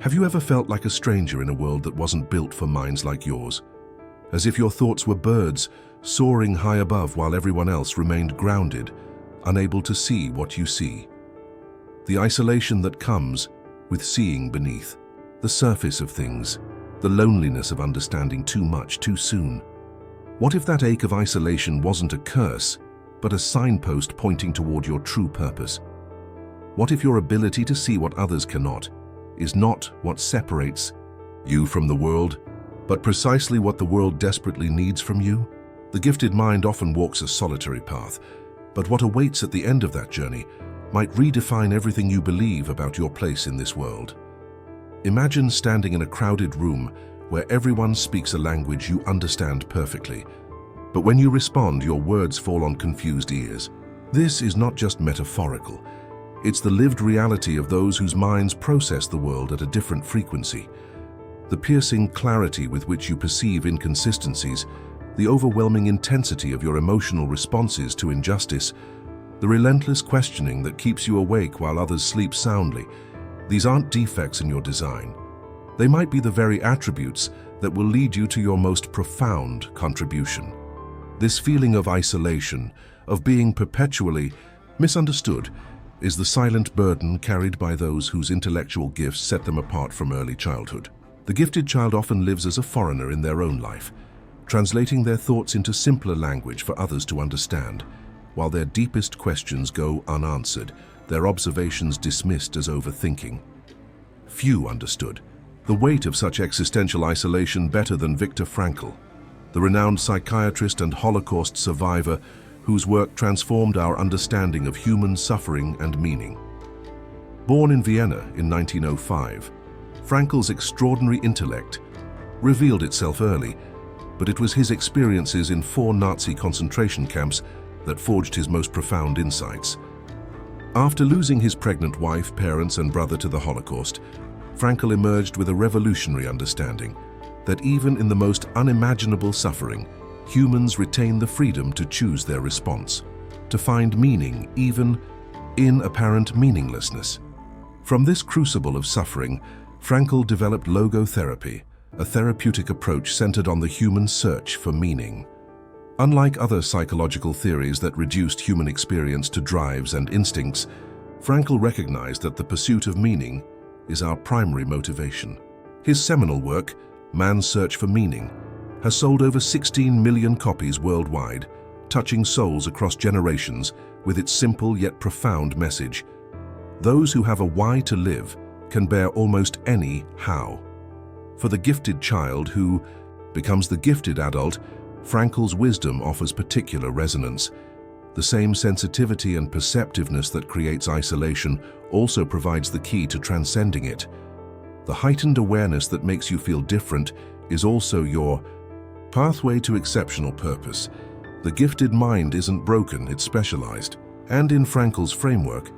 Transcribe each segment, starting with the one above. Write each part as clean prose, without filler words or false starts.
Have you ever felt like a stranger in a world that wasn't built for minds like yours? As if your thoughts were birds soaring high above while everyone else remained grounded, unable to see what you see. The isolation that comes with seeing beneath the surface of things, the loneliness of understanding too much too soon. What if that ache of isolation wasn't a curse, but a signpost pointing toward your true purpose? What if your ability to see what others cannot is not what separates you from the world, but precisely what the world desperately needs from you? The gifted mind often walks a solitary path, but what awaits at the end of that journey might redefine everything you believe about your place in this world. Imagine standing in a crowded room where everyone speaks a language you understand perfectly, but when you respond, your words fall on confused ears. This is not just metaphorical. It's the lived reality of those whose minds process the world at a different frequency. The piercing clarity with which you perceive inconsistencies, the overwhelming intensity of your emotional responses to injustice, the relentless questioning that keeps you awake while others sleep soundly. These aren't defects in your design. They might be the very attributes that will lead you to your most profound contribution. This feeling of isolation, of being perpetually misunderstood, is the silent burden carried by those whose intellectual gifts set them apart from early childhood. The gifted child often lives as a foreigner in their own life, translating their thoughts into simpler language for others to understand, while their deepest questions go unanswered, their observations dismissed as overthinking. Few understood the weight of such existential isolation better than Viktor Frankl, the renowned psychiatrist and Holocaust survivor whose work transformed our understanding of human suffering and meaning. Born in Vienna in 1905, Frankl's extraordinary intellect revealed itself early, but it was his experiences in 4 Nazi concentration camps that forged his most profound insights. After losing his pregnant wife, parents, and brother to the Holocaust, Frankl emerged with a revolutionary understanding that even in the most unimaginable suffering, humans retain the freedom to choose their response, to find meaning even in apparent meaninglessness. From this crucible of suffering, Frankl developed logotherapy, a therapeutic approach centered on the human search for meaning. Unlike other psychological theories that reduced human experience to drives and instincts, Frankl recognized that the pursuit of meaning is our primary motivation. His seminal work, Man's Search for Meaning, has sold over 16 million copies worldwide, touching souls across generations with its simple yet profound message. Those who have a why to live can bear almost any how. For the gifted child who becomes the gifted adult, Frankl's wisdom offers particular resonance. The same sensitivity and perceptiveness that creates isolation also provides the key to transcending it. The heightened awareness that makes you feel different is also your pathway to exceptional purpose. The gifted mind isn't broken, it's specialized. And in Frankl's framework,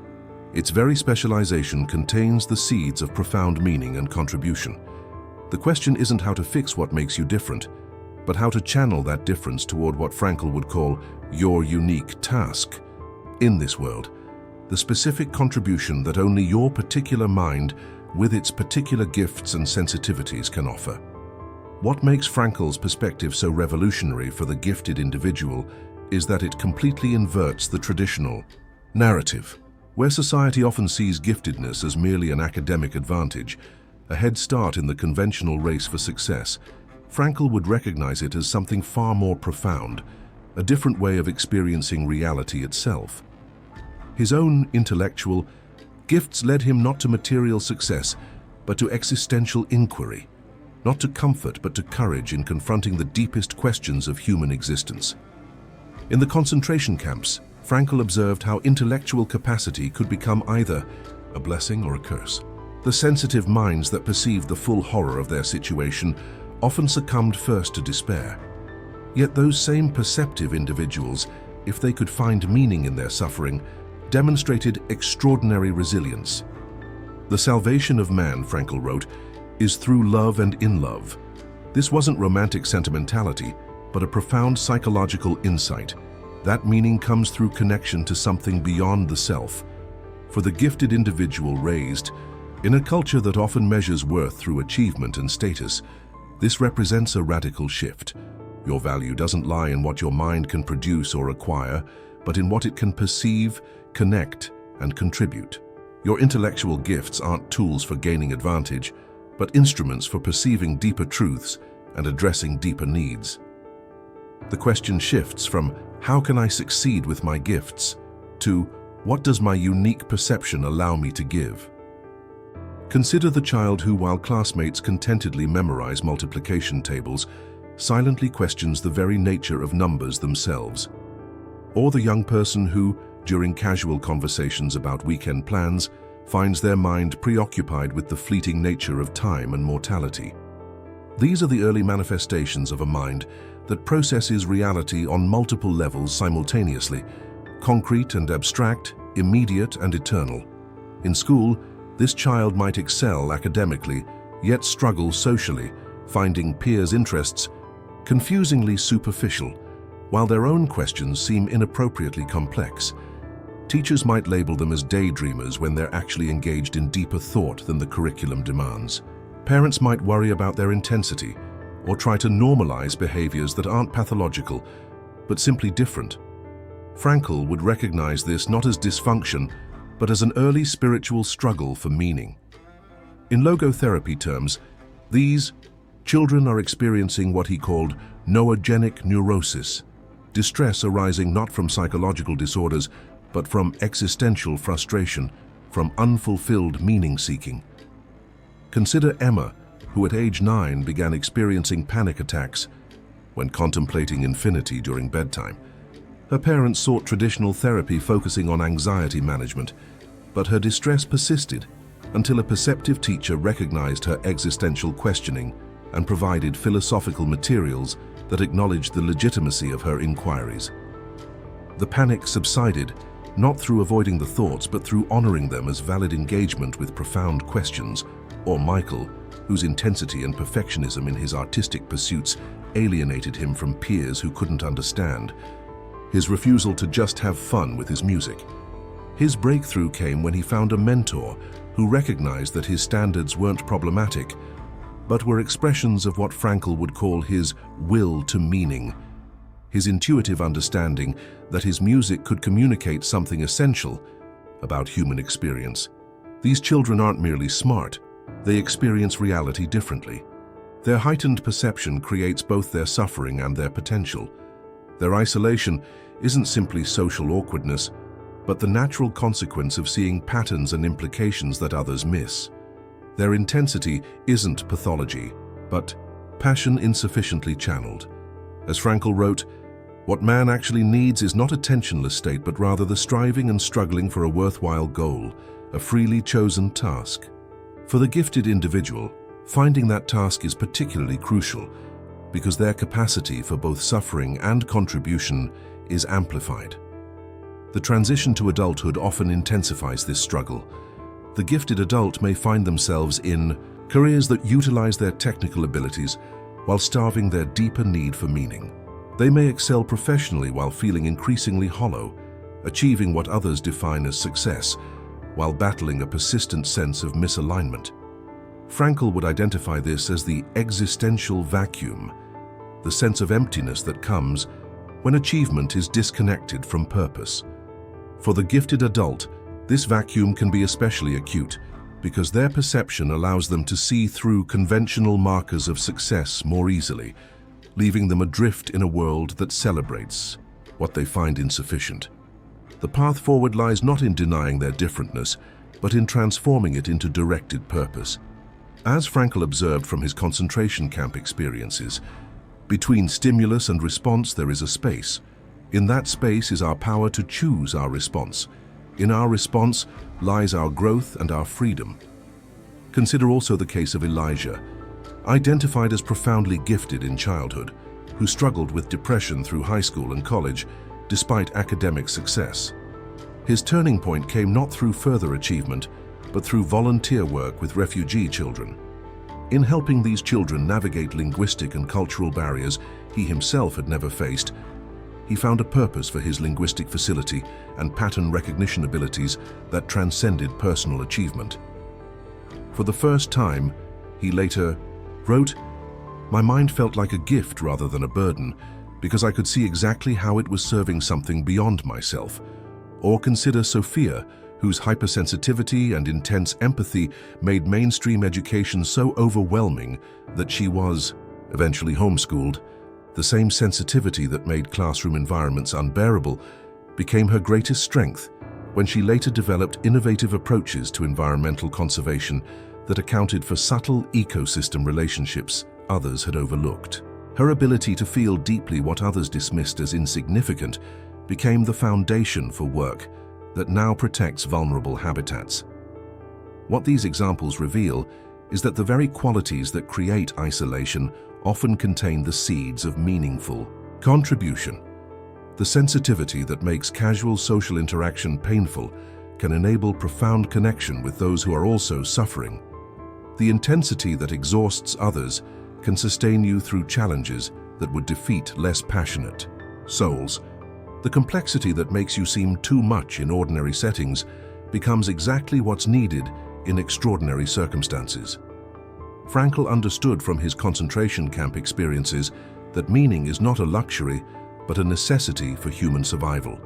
its very specialization contains the seeds of profound meaning and contribution. The question isn't how to fix what makes you different, but how to channel that difference toward what Frankl would call your unique task in this world, the specific contribution that only your particular mind, with its particular gifts and sensitivities, can offer. What makes Frankl's perspective so revolutionary for the gifted individual is that it completely inverts the traditional narrative, where society often sees giftedness as merely an academic advantage, a head start in the conventional race for success. Frankl would recognize it as something far more profound, a different way of experiencing reality itself. His own intellectual gifts led him not to material success, but to existential inquiry, not to comfort, but to courage in confronting the deepest questions of human existence. In the concentration camps, Frankl observed how intellectual capacity could become either a blessing or a curse. The sensitive minds that perceived the full horror of their situation often succumbed first to despair. Yet those same perceptive individuals, if they could find meaning in their suffering, demonstrated extraordinary resilience. The salvation of man, Frankl wrote, is through love and in love. This wasn't romantic sentimentality, but a profound psychological insight. That meaning comes through connection to something beyond the self. For the gifted individual raised In a culture that often measures worth through achievement and status, this represents a radical shift. Your value doesn't lie in what your mind can produce or acquire, but in what it can perceive, connect, and contribute. Your intellectual gifts aren't tools for gaining advantage, but instruments for perceiving deeper truths and addressing deeper needs. The question shifts from, how can I succeed with my gifts, to, what does my unique perception allow me to give? Consider the child who, while classmates contentedly memorize multiplication tables, silently questions the very nature of numbers themselves. Or the young person who, during casual conversations about weekend plans, finds their mind preoccupied with the fleeting nature of time and mortality. These are the early manifestations of a mind that processes reality on multiple levels simultaneously, concrete and abstract, immediate and eternal. In school, this child might excel academically, yet struggle socially, finding peers' interests confusingly superficial, while their own questions seem inappropriately complex. Teachers might label them as daydreamers when they're actually engaged in deeper thought than the curriculum demands. Parents might worry about their intensity or try to normalize behaviors that aren't pathological, but simply different. Frankl would recognize this not as dysfunction, but as an early spiritual struggle for meaning. In logotherapy terms, these children are experiencing what he called noogenic neurosis, distress arising not from psychological disorders, but from existential frustration, from unfulfilled meaning-seeking. Consider Emma, who at age 9 began experiencing panic attacks when contemplating infinity during bedtime. Her parents sought traditional therapy focusing on anxiety management, but her distress persisted until a perceptive teacher recognized her existential questioning and provided philosophical materials that acknowledged the legitimacy of her inquiries. The panic subsided, not through avoiding the thoughts, but through honoring them as valid engagement with profound questions. Or Michael, whose intensity and perfectionism in his artistic pursuits alienated him from peers who couldn't understand. His refusal to just have fun with his music. His breakthrough came when he found a mentor who recognized that his standards weren't problematic, but were expressions of what Frankl would call his will to meaning, his intuitive understanding that his music could communicate something essential about human experience. These children aren't merely smart, they experience reality differently. Their heightened perception creates both their suffering and their potential. Their isolation isn't simply social awkwardness, but the natural consequence of seeing patterns and implications that others miss. Their intensity isn't pathology, but passion insufficiently channeled. As Frankl wrote, what man actually needs is not a tensionless state, but rather the striving and struggling for a worthwhile goal, a freely chosen task. For the gifted individual, finding that task is particularly crucial because their capacity for both suffering and contribution is amplified. The transition to adulthood often intensifies this struggle. The gifted adult may find themselves in careers that utilize their technical abilities while starving their deeper need for meaning. They may excel professionally while feeling increasingly hollow, achieving what others define as success, while battling a persistent sense of misalignment. Frankl would identify this as the existential vacuum, the sense of emptiness that comes when achievement is disconnected from purpose. For the gifted adult, this vacuum can be especially acute because their perception allows them to see through conventional markers of success more easily, leaving them adrift in a world that celebrates what they find insufficient. The path forward lies not in denying their differentness, but in transforming it into directed purpose. As Frankl observed from his concentration camp experiences, between stimulus and response there is a space. In that space is our power to choose our response. In our response lies our growth and our freedom. Consider also the case of Elijah, identified as profoundly gifted in childhood, who struggled with depression through high school and college despite academic success. His turning point came not through further achievement, but through volunteer work with refugee children. In helping these children navigate linguistic and cultural barriers he himself had never faced, he found a purpose for his linguistic facility and pattern recognition abilities that transcended personal achievement. For the first time, he later wrote, "My mind felt like a gift rather than a burden, because I could see exactly how it was serving something beyond myself." Or consider Sophia, whose hypersensitivity and intense empathy made mainstream education so overwhelming that she was eventually homeschooled. The same sensitivity that made classroom environments unbearable became her greatest strength when she later developed innovative approaches to environmental conservation that accounted for subtle ecosystem relationships others had overlooked. Her ability to feel deeply what others dismissed as insignificant became the foundation for work that now protects vulnerable habitats. What these examples reveal is that the very qualities that create isolation often contain the seeds of meaningful contribution. The sensitivity that makes casual social interaction painful can enable profound connection with those who are also suffering. The intensity that exhausts others can sustain you through challenges that would defeat less passionate souls. The complexity that makes you seem too much in ordinary settings becomes exactly what's needed in extraordinary circumstances. Frankl understood from his concentration camp experiences that meaning is not a luxury, but a necessity for human survival.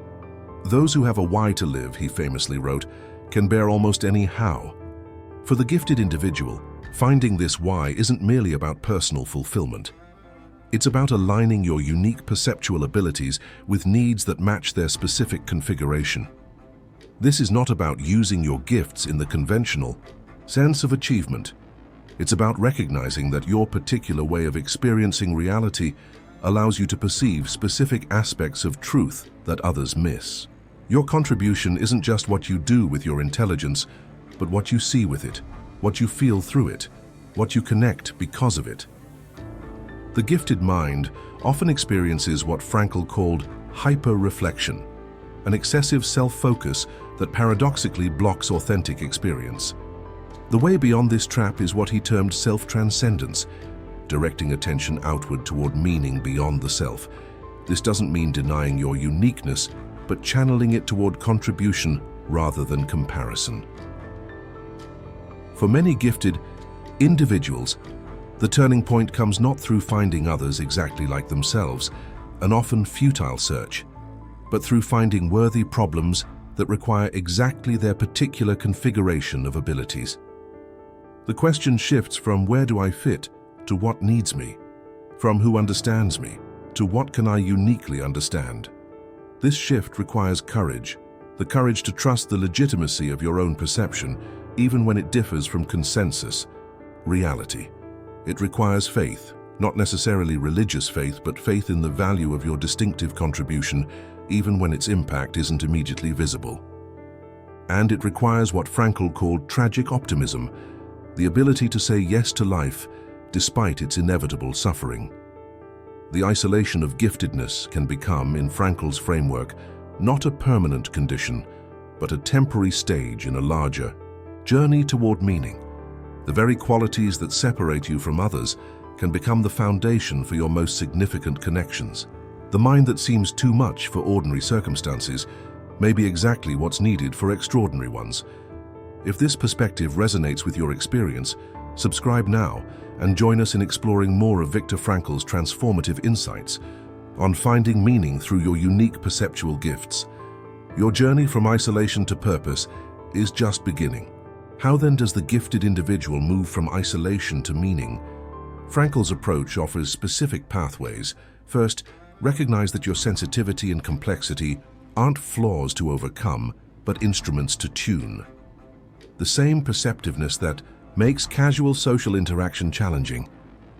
Those who have a why to live, he famously wrote, can bear almost any how. For the gifted individual, finding this why isn't merely about personal fulfillment. It's about aligning your unique perceptual abilities with needs that match their specific configuration. This is not about using your gifts in the conventional sense of achievement. It's about recognizing that your particular way of experiencing reality allows you to perceive specific aspects of truth that others miss. Your contribution isn't just what you do with your intelligence, but what you see with it, what you feel through it, what you connect because of it. The gifted mind often experiences what Frankl called hyper-reflection, an excessive self-focus that paradoxically blocks authentic experience. The way beyond this trap is what he termed self-transcendence, directing attention outward toward meaning beyond the self. This doesn't mean denying your uniqueness, but channeling it toward contribution rather than comparison. For many gifted individuals, the turning point comes not through finding others exactly like themselves, an often futile search, but through finding worthy problems that require exactly their particular configuration of abilities. The question shifts from where do I fit to what needs me, from who understands me to what can I uniquely understand. This shift requires courage, the courage to trust the legitimacy of your own perception, even when it differs from consensus reality. It requires faith, not necessarily religious faith, but faith in the value of your distinctive contribution, even when its impact isn't immediately visible. And it requires what Frankl called tragic optimism, the ability to say yes to life despite its inevitable suffering. The isolation of giftedness can become, in Frankl's framework, not a permanent condition, but a temporary stage in a larger journey toward meaning. The very qualities that separate you from others can become the foundation for your most significant connections. The mind that seems too much for ordinary circumstances may be exactly what's needed for extraordinary ones. If this perspective resonates with your experience, subscribe now and join us in exploring more of Viktor Frankl's transformative insights on finding meaning through your unique perceptual gifts. Your journey from isolation to purpose is just beginning. How then does the gifted individual move from isolation to meaning? Frankl's approach offers specific pathways. First, recognize that your sensitivity and complexity aren't flaws to overcome, but instruments to tune. The same perceptiveness that makes casual social interaction challenging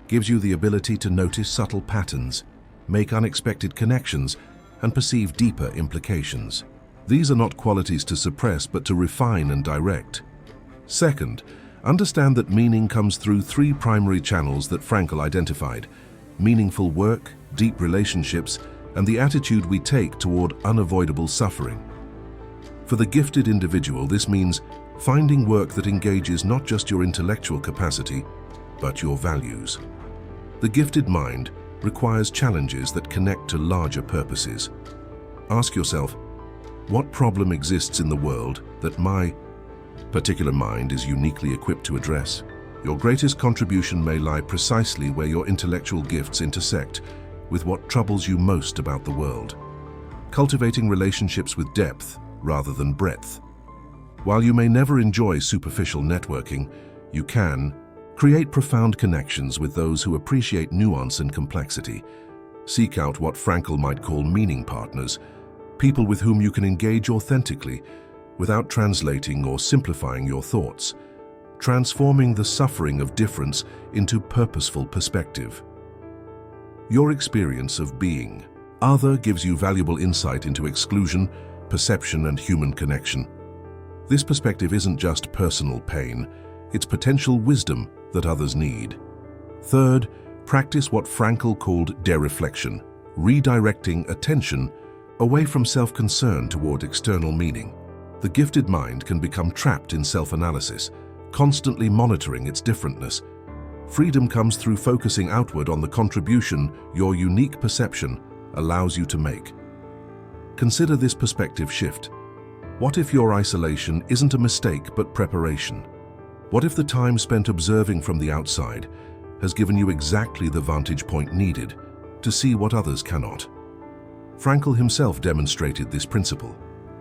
gives you the ability to notice subtle patterns, make unexpected connections, and perceive deeper implications. These are not qualities to suppress, but to refine and direct. Second, understand that meaning comes through three primary channels that Frankl identified: meaningful work, deep relationships, and the attitude we take toward unavoidable suffering. For the gifted individual, this means finding work that engages not just your intellectual capacity, but your values. The gifted mind requires challenges that connect to larger purposes. Ask yourself, what problem exists in the world that my particular mind is uniquely equipped to address. Your greatest contribution may lie precisely where your intellectual gifts intersect with what troubles you most about the world. Cultivating relationships with depth rather than breadth. While you may never enjoy superficial networking, you can create profound connections with those who appreciate nuance and complexity. Seek out what Frankl might call meaning partners, people with whom you can engage authentically without translating or simplifying your thoughts, transforming the suffering of difference into purposeful perspective. Your experience of being other gives you valuable insight into exclusion, perception, and human connection. This perspective isn't just personal pain, it's potential wisdom that others need. Third, practice what Frankl called dereflection, redirecting attention away from self-concern toward external meaning. The gifted mind can become trapped in self-analysis, constantly monitoring its differentness. Freedom comes through focusing outward on the contribution your unique perception allows you to make. Consider this perspective shift. What if your isolation isn't a mistake but preparation? What if the time spent observing from the outside has given you exactly the vantage point needed to see what others cannot? Frankl himself demonstrated this principle.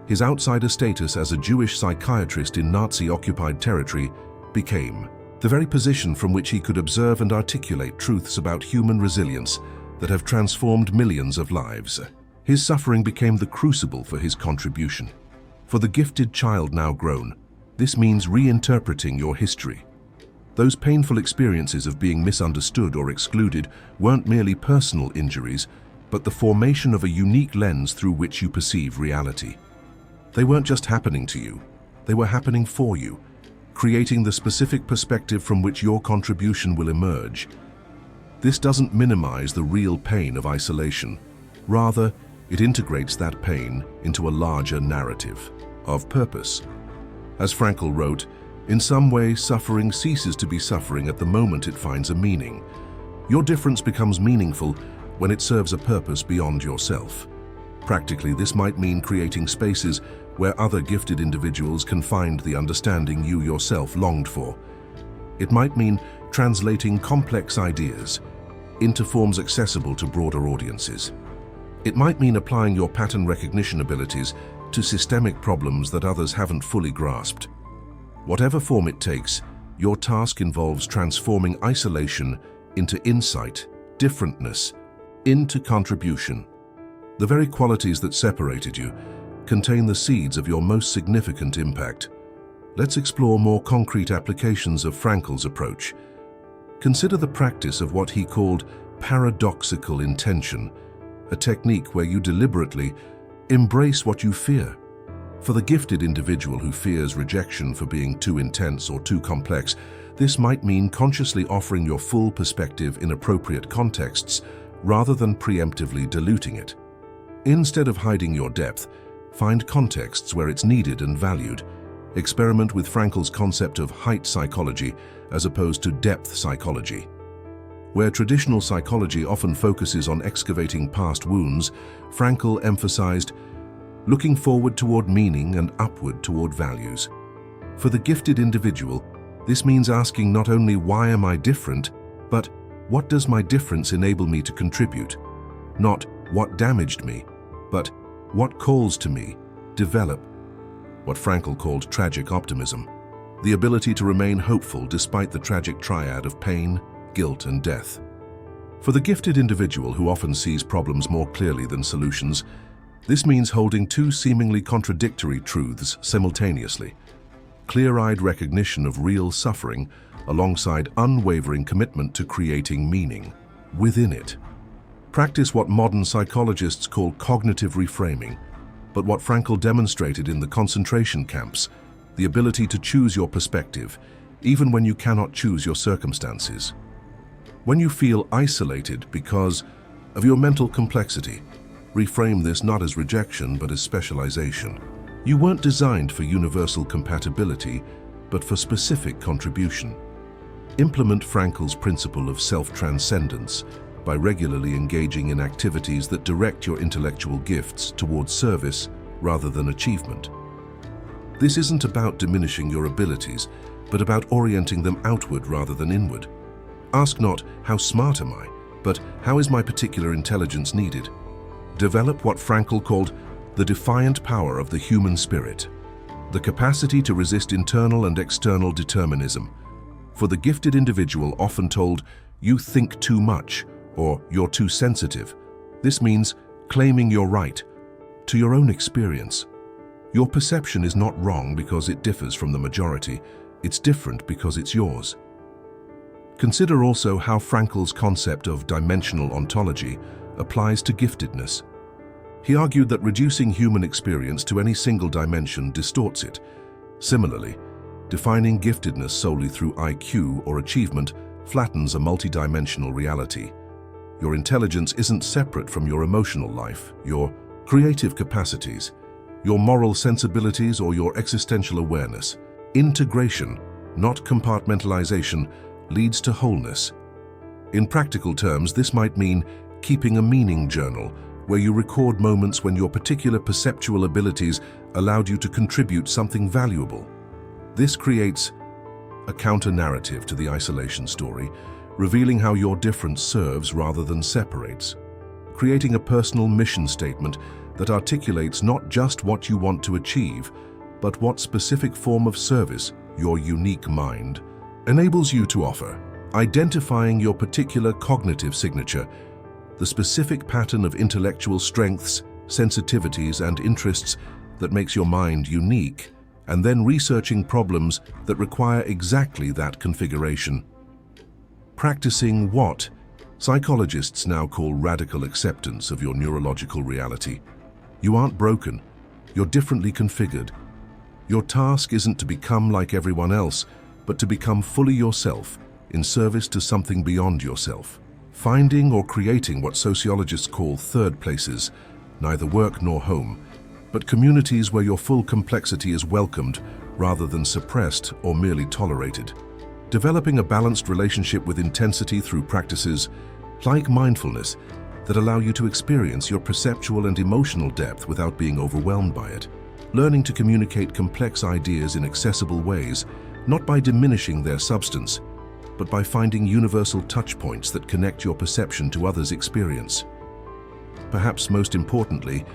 His outsider status as a Jewish psychiatrist in Nazi-occupied territory became the very position from which he could observe and articulate truths about human resilience that have transformed millions of lives. His suffering became the crucible for his contribution. For the gifted child now grown, this means reinterpreting your history. Those painful experiences of being misunderstood or excluded weren't merely personal injuries, but the formation of a unique lens through which you perceive reality. They weren't just happening to you, they were happening for you, creating the specific perspective from which your contribution will emerge. This doesn't minimize the real pain of isolation. Rather, it integrates that pain into a larger narrative of purpose. As Frankl wrote, in some way, suffering ceases to be suffering at the moment it finds a meaning. Your difference becomes meaningful when it serves a purpose beyond yourself. Practically, this might mean creating spaces where other gifted individuals can find the understanding you yourself longed for. It might mean translating complex ideas into forms accessible to broader audiences. It might mean applying your pattern recognition abilities to systemic problems that others haven't fully grasped. Whatever form it takes, your task involves transforming isolation into insight, differentness into contribution. The very qualities that separated you contain the seeds of your most significant impact. Let's explore more concrete applications of Frankl's approach. Consider the practice of what he called paradoxical intention, a technique where you deliberately embrace what you fear. For the gifted individual who fears rejection for being too intense or too complex, this might mean consciously offering your full perspective in appropriate contexts rather than preemptively diluting it. Instead of hiding your depth, find contexts where it's needed and valued. Experiment with Frankl's concept of height psychology as opposed to depth psychology. Where traditional psychology often focuses on excavating past wounds, Frankl emphasized looking forward toward meaning and upward toward values. For the gifted individual, this means asking not only why am I different, but what does my difference enable me to contribute? Not what damaged me, but what calls to me, develop. What Frankl called tragic optimism, the ability to remain hopeful despite the tragic triad of pain, guilt, and death. For the gifted individual who often sees problems more clearly than solutions, this means holding two seemingly contradictory truths simultaneously. Clear-eyed recognition of real suffering alongside unwavering commitment to creating meaning within it. Practice what modern psychologists call cognitive reframing, but what Frankl demonstrated in the concentration camps, the ability to choose your perspective, even when you cannot choose your circumstances. When you feel isolated because of your mental complexity, reframe this not as rejection but as specialization. You weren't designed for universal compatibility, but for specific contribution. Implement Frankl's principle of self-transcendence by regularly engaging in activities that direct your intellectual gifts towards service rather than achievement. This isn't about diminishing your abilities, but about orienting them outward rather than inward. Ask not, how smart am I, but how is my particular intelligence needed? Develop what Frankl called the defiant power of the human spirit, the capacity to resist internal and external determinism. For the gifted individual often told, you think too much, or you're too sensitive, this means claiming your right to your own experience. Your perception is not wrong because it differs from the majority. It's different because it's yours. Consider also how Frankl's concept of dimensional ontology applies to giftedness. He argued that reducing human experience to any single dimension distorts it. Similarly, defining giftedness solely through IQ or achievement flattens a multidimensional reality. Your intelligence isn't separate from your emotional life, your creative capacities, your moral sensibilities, or your existential awareness. Integration, not compartmentalization, leads to wholeness. In practical terms, this might mean keeping a meaning journal, where you record moments when your particular perceptual abilities allowed you to contribute something valuable. This creates a counter-narrative to the isolation story, revealing how your difference serves rather than separates, creating a personal mission statement that articulates not just what you want to achieve, but what specific form of service your unique mind enables you to offer, identifying your particular cognitive signature, the specific pattern of intellectual strengths, sensitivities, and interests that makes your mind unique, and then researching problems that require exactly that configuration. Practicing what psychologists now call radical acceptance of your neurological reality. You aren't broken, you're differently configured. Your task isn't to become like everyone else, but to become fully yourself in service to something beyond yourself. Finding or creating what sociologists call third places, neither work nor home, but communities where your full complexity is welcomed rather than suppressed or merely tolerated. Developing a balanced relationship with intensity through practices like mindfulness that allow you to experience your perceptual and emotional depth without being overwhelmed by it. Learning to communicate complex ideas in accessible ways, not by diminishing their substance, but by finding universal touch points that connect your perception to others' experience. Perhaps most importantly,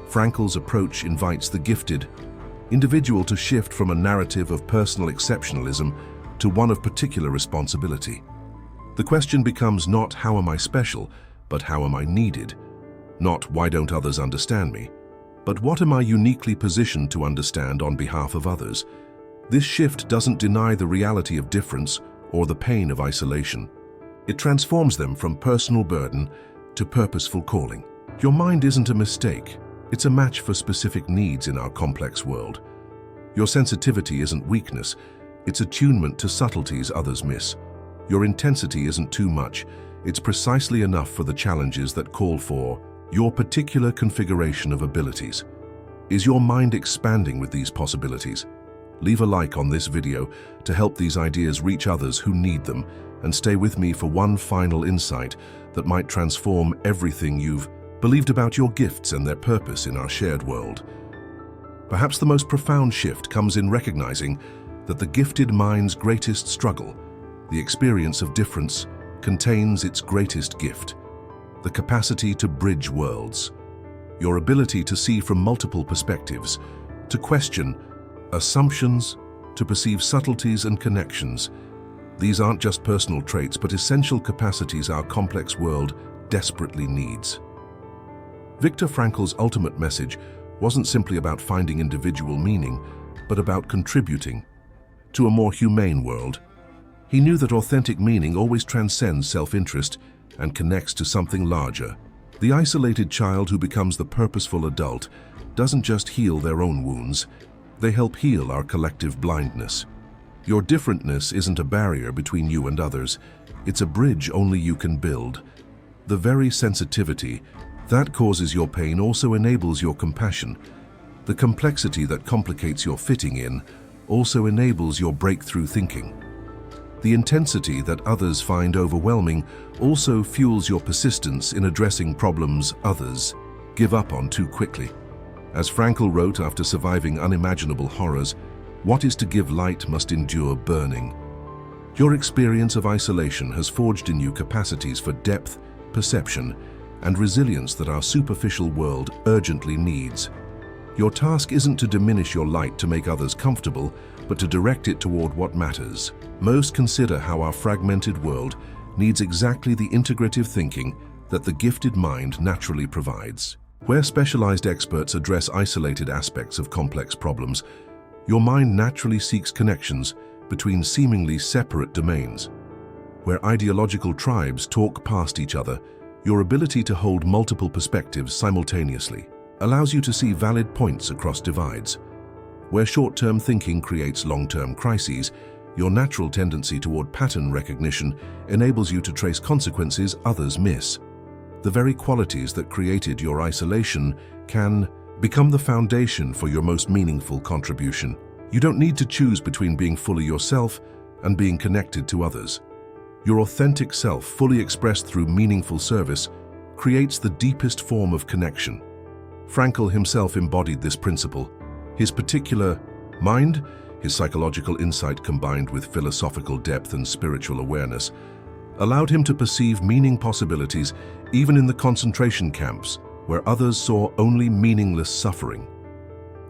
Frankl's approach invites the gifted individual to shift from a narrative of personal exceptionalism to one of particular responsibility. The question becomes not how am I special, but how am I needed? Not why don't others understand me, but what am I uniquely positioned to understand on behalf of others? This shift doesn't deny the reality of difference or the pain of isolation. It transforms them from personal burden to purposeful calling. Your mind isn't a mistake. It's a match for specific needs in our complex world. Your sensitivity isn't weakness. It's attunement to subtleties others miss. Your intensity isn't too much. It's precisely enough for the challenges that call for your particular configuration of abilities. Is your mind expanding with these possibilities? Leave a like on this video to help these ideas reach others who need them, and stay with me for one final insight that might transform everything you've believed about your gifts and their purpose in our shared world. Perhaps the most profound shift comes in recognizing that the gifted mind's greatest struggle, the experience of difference, contains its greatest gift, the capacity to bridge worlds. Your ability to see from multiple perspectives, to question assumptions, to perceive subtleties and connections. These aren't just personal traits, but essential capacities our complex world desperately needs. Viktor Frankl's ultimate message wasn't simply about finding individual meaning, but about contributing to a more humane world. He knew that authentic meaning always transcends self-interest and connects to something larger. The isolated child who becomes the purposeful adult doesn't just heal their own wounds, they help heal our collective blindness. Your differentness isn't a barrier between you and others, it's a bridge only you can build. The very sensitivity that causes your pain also enables your compassion. The complexity that complicates your fitting in also enables your breakthrough thinking. The intensity that others find overwhelming also fuels your persistence in addressing problems others give up on too quickly. As Frankl wrote after surviving unimaginable horrors, What is to give light must endure burning. Your experience of isolation has forged in you capacities for depth, perception, and resilience that our superficial world urgently needs. Your task isn't to diminish your light to make others comfortable, but to direct it toward what matters. Most consider how our fragmented world needs exactly the integrative thinking that the gifted mind naturally provides. Where specialized experts address isolated aspects of complex problems, your mind naturally seeks connections between seemingly separate domains. Where ideological tribes talk past each other, your ability to hold multiple perspectives simultaneously allows you to see valid points across divides. Where short-term thinking creates long-term crises, your natural tendency toward pattern recognition enables you to trace consequences others miss. The very qualities that created your isolation can become the foundation for your most meaningful contribution. You don't need to choose between being fully yourself and being connected to others. Your authentic self, fully expressed through meaningful service, creates the deepest form of connection. Frankl himself embodied this principle. His particular mind, his psychological insight combined with philosophical depth and spiritual awareness, allowed him to perceive meaning possibilities even in the concentration camps, where others saw only meaningless suffering.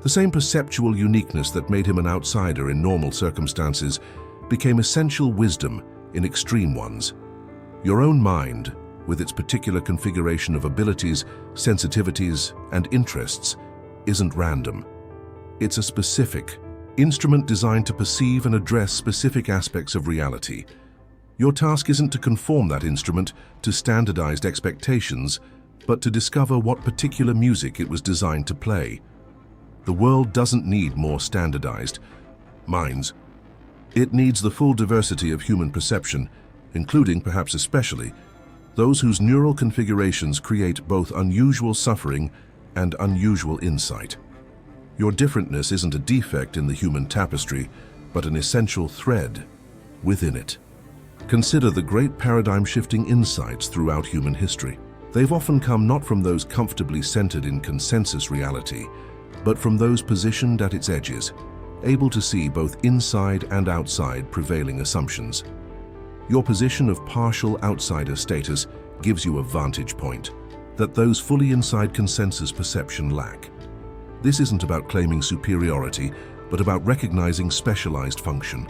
The same perceptual uniqueness that made him an outsider in normal circumstances became essential wisdom in extreme ones. Your own mind, with its particular configuration of abilities, sensitivities, and interests, isn't random. It's a specific instrument designed to perceive and address specific aspects of reality. Your task isn't to conform that instrument to standardized expectations, but to discover what particular music it was designed to play. The world doesn't need more standardized minds. It needs the full diversity of human perception, including, perhaps especially, those whose neural configurations create both unusual suffering and unusual insight. Your differentness isn't a defect in the human tapestry, but an essential thread within it. Consider the great paradigm-shifting insights throughout human history. They've often come not from those comfortably centered in consensus reality, but from those positioned at its edges, able to see both inside and outside prevailing assumptions. Your position of partial outsider status gives you a vantage point that those fully inside consensus perception lack. This isn't about claiming superiority, but about recognizing specialized function.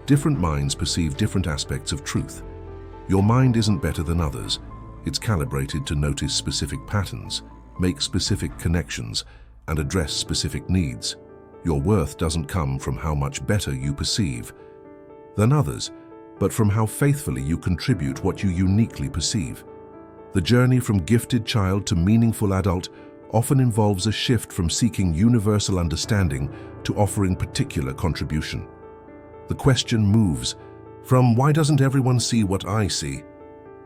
Different minds perceive different aspects of truth. Your mind isn't better than others. It's calibrated to notice specific patterns, make specific connections, and address specific needs. Your worth doesn't come from how much better you perceive than others, but from how faithfully you contribute what you uniquely perceive. The journey from gifted child to meaningful adult often involves a shift from seeking universal understanding to offering particular contribution. The question moves from "why doesn't everyone see what I see?"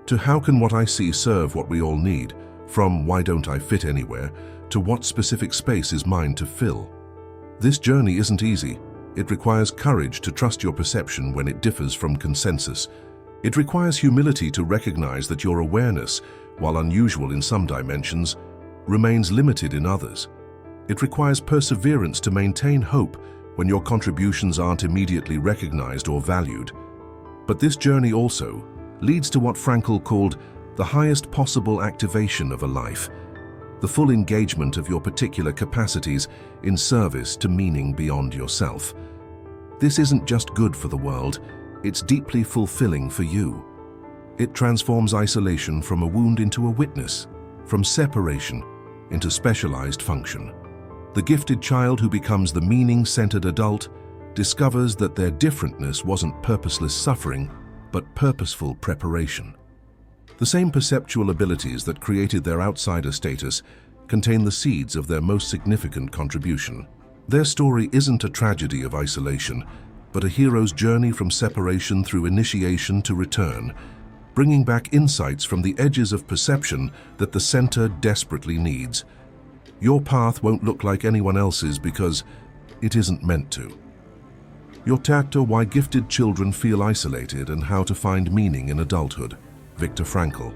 to "how can what I see serve what we all need?" From "why don't I fit anywhere?" to "what specific space is mine to fill?" This journey isn't easy. It requires courage to trust your perception when it differs from consensus. It requires humility to recognize that your awareness, while unusual in some dimensions, remains limited in others. It requires perseverance to maintain hope when your contributions aren't immediately recognized or valued. But this journey also leads to what Frankl called the highest possible activation of a life, the full engagement of your particular capacities in service to meaning beyond yourself. This isn't just good for the world, it's deeply fulfilling for you. It transforms isolation from a wound into a witness, from separation into specialized function. The gifted child who becomes the meaning-centered adult discovers that their differentness wasn't purposeless suffering, but purposeful preparation. The same perceptual abilities that created their outsider status contain the seeds of their most significant contribution. Their story isn't a tragedy of isolation, but a hero's journey from separation through initiation to return, bringing back insights from the edges of perception that the center desperately needs. Your path won't look like anyone else's because it isn't meant to. Your tact Why Gifted Children Feel Isolated and How to Find Meaning in Adulthood, Viktor Frankl.